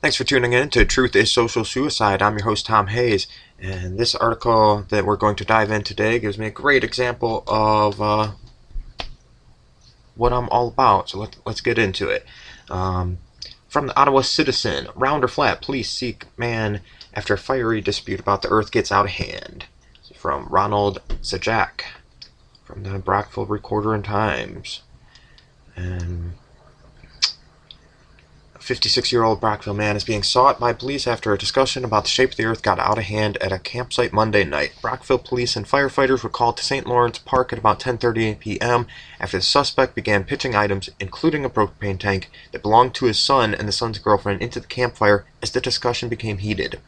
Thanks for tuning in to Truth is Social Suicide. I'm your host, Tom Hayes, and this article that we're going to dive in today gives me a great example of what I'm all about. So let's get into it. From the Ottawa Citizen, round or flat, police seek man after a fiery dispute about the earth gets out of hand. From Ronald Zajac, from the Brockville Recorder and Times. And a 56-year-old Brockville man is being sought by police after a discussion about the shape of the earth got out of hand at a campsite Monday night. Brockville police and firefighters were called to St. Lawrence Park at about 10:30 p.m. after the suspect began pitching items, including a propane tank that belonged to his son and the son's girlfriend, into the campfire as the discussion became heated.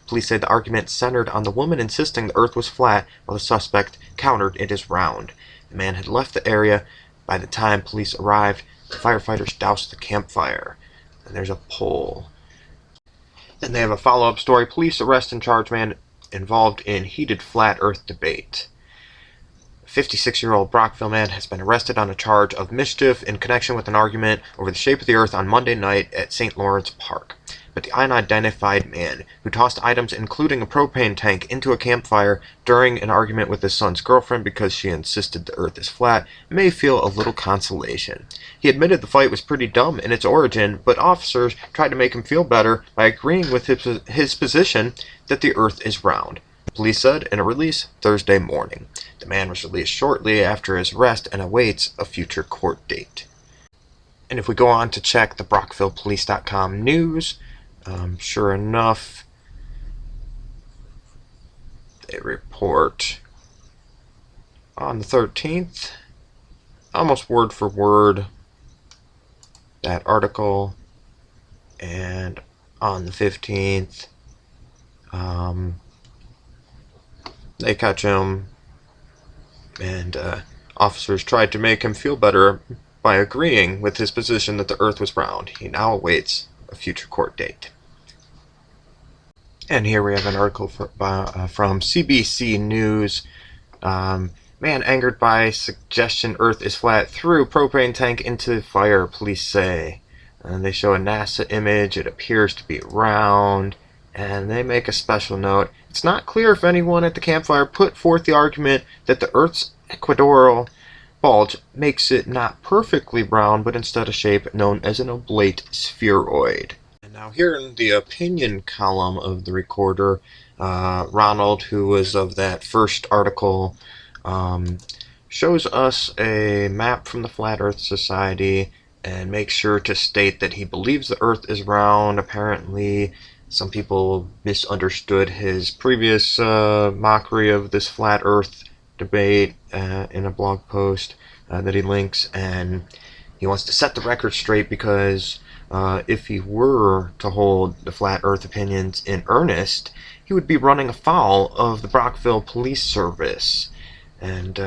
Police said the argument centered on the woman insisting the earth was flat, while the suspect countered it is round. The man had left the area. By the time police arrived, the firefighters doused the campfire. And there's a poll. Then they have a follow-up story. Police arrest and charge man involved in heated flat earth debate. A 56-year-old Brockville man has been arrested on a charge of mischief in connection with an argument over the shape of the earth on Monday night at St. Lawrence Park. But the unidentified man, who tossed items including a propane tank into a campfire during an argument with his son's girlfriend because she insisted the earth is flat, may feel a little consolation. He admitted the fight was pretty dumb in its origin, but officers tried to make him feel better by agreeing with his position that the earth is round. Police said in a release Thursday morning. The man was released shortly after his arrest and awaits a future court date. And if we go on to check the BrockvillePolice.com news, sure enough, they report on the 13th, almost word for word, that article, and on the 15th, they catch him, and officers tried to make him feel better by agreeing with his position that the earth was round. He now awaits a future court date. And here we have an article from CBC News. Man angered by suggestion earth is flat threw propane tank into fire, police say. And they show a NASA image. It appears to be round. And they make a special note. It's not clear if anyone at the campfire put forth the argument that the earth's equatorial bulge makes it not perfectly round, but instead a shape known as an oblate spheroid. And now here in the opinion column of the Recorder, Ronald, who was of that first article, shows us a map from the Flat Earth Society and makes sure to state that he believes the earth is round. Apparently some people misunderstood his previous mockery of this flat earth debate in a blog post that he links, and he wants to set the record straight because if he were to hold the flat earth opinions in earnest, he would be running afoul of the Brockville Police Service, and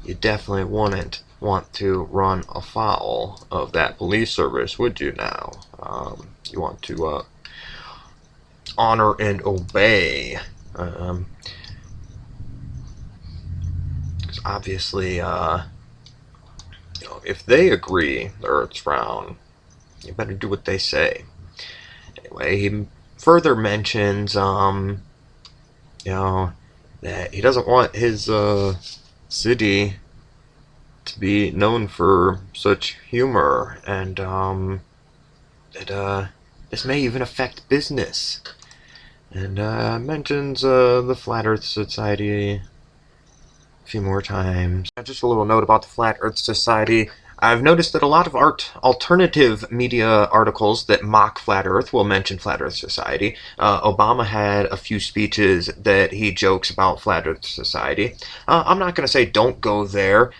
you definitely wouldn't want to run afoul of that police service, would you now? You want to honor and obey. Obviously, if they agree the earth's round, you better do what they say. Anyway, he further mentions, that he doesn't want his city to be known for such humor, and that this may even affect business. And mentions the Flat Earth Society a few more times. Just a little note about the Flat Earth Society. I've noticed that a lot of alternative media articles that mock Flat Earth will mention Flat Earth Society. Obama had a few speeches that he jokes about Flat Earth Society. I'm not going to say don't go there.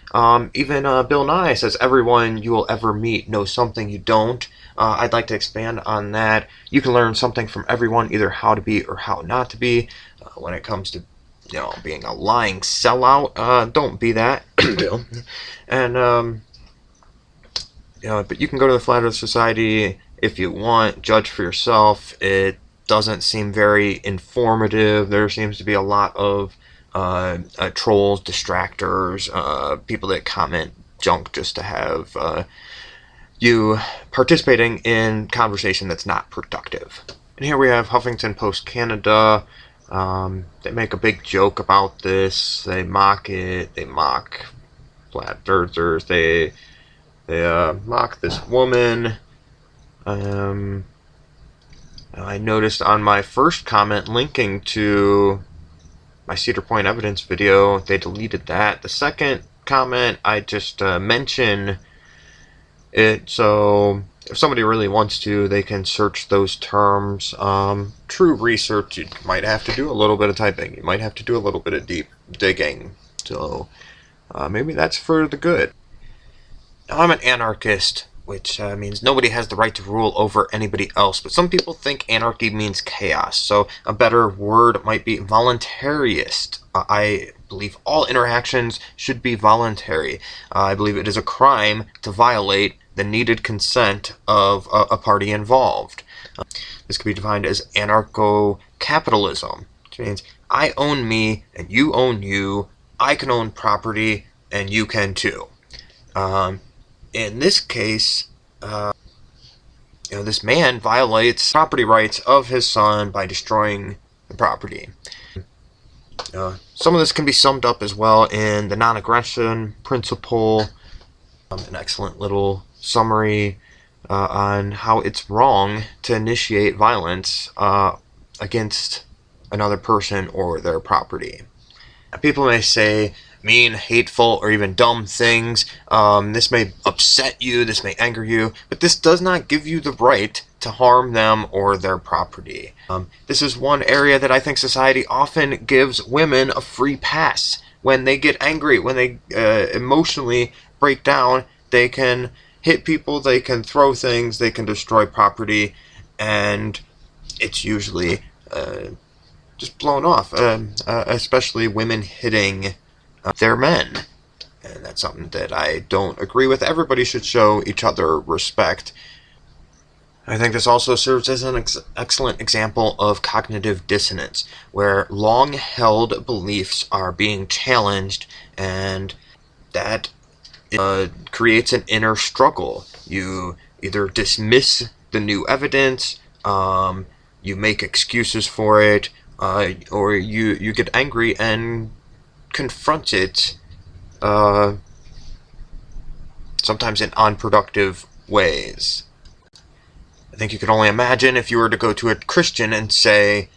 Even Bill Nye says everyone you will ever meet knows something you don't. I'd like to expand on that. You can learn something from everyone, either how to be or how not to be. When it comes to being a lying sellout, don't be that, Bill. And but you can go to the Flat Earth Society if you want, judge for yourself. It doesn't seem very informative. There seems to be a lot of trolls, distractors, people that comment junk just to have you participating in conversation that's not productive. And here we have Huffington Post Canada. They make a big joke about this. They mock it. They mock flat earthers. They mock this woman. I noticed on my first comment linking to my Cedar Point evidence video, they deleted that. The second comment, I just mention it, so if somebody really wants to, they can search those terms. True research, you might have to do a little bit of typing. You might have to do a little bit of deep digging. So maybe that's for the good. Now, I'm an anarchist, which means nobody has the right to rule over anybody else. But some people think anarchy means chaos. So a better word might be voluntarist. I believe all interactions should be voluntary. I believe it is a crime to violate the needed consent of a party involved. This can be defined as anarcho-capitalism, which means I own me and you own you. I can own property and you can too. In this case, this man violates property rights of his son by destroying the property. Some of this can be summed up as well in the non-aggression principle, an excellent little summary on how it's wrong to initiate violence against another person or their property. People may say mean, hateful, or even dumb things. This may upset you, this may anger you, but this does not give you the right to harm them or their property. This is one area that I think society often gives women a free pass. When they get angry, when they emotionally break down, they can hit people, they can throw things, they can destroy property, and it's usually just blown off, especially women hitting their men. And that's something that I don't agree with. Everybody should show each other respect. I think this also serves as an excellent example of cognitive dissonance, where long-held beliefs are being challenged, and that creates an inner struggle. You either dismiss the new evidence, you make excuses for it, or you get angry and confront it, sometimes in unproductive ways. I think you can only imagine if you were to go to a Christian and say,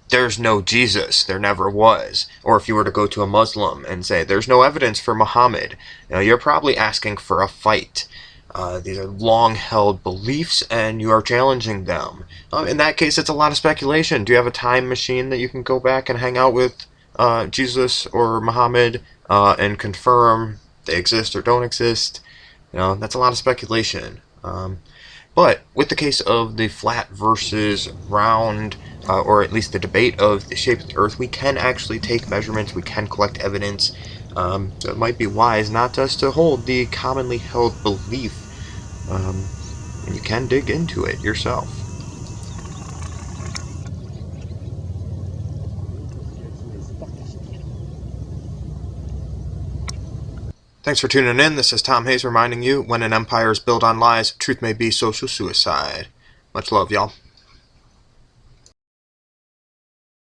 there's no Jesus, there never was. Or if you were to go to a Muslim and say, there's no evidence for Muhammad. You're probably asking for a fight. These are long-held beliefs, and you are challenging them. In that case, it's a lot of speculation. Do you have a time machine that you can go back and hang out with Jesus or Muhammad and confirm they exist or don't exist? That's a lot of speculation. But with the case of the flat versus round, or at least the debate of the shape of the Earth, we can actually take measurements, we can collect evidence. So it might be wise not just to hold the commonly held belief, and you can dig into it yourself. Thanks for tuning in. This is Tom Hayes reminding you, when an empire is built on lies, truth may be social suicide. Much love, y'all.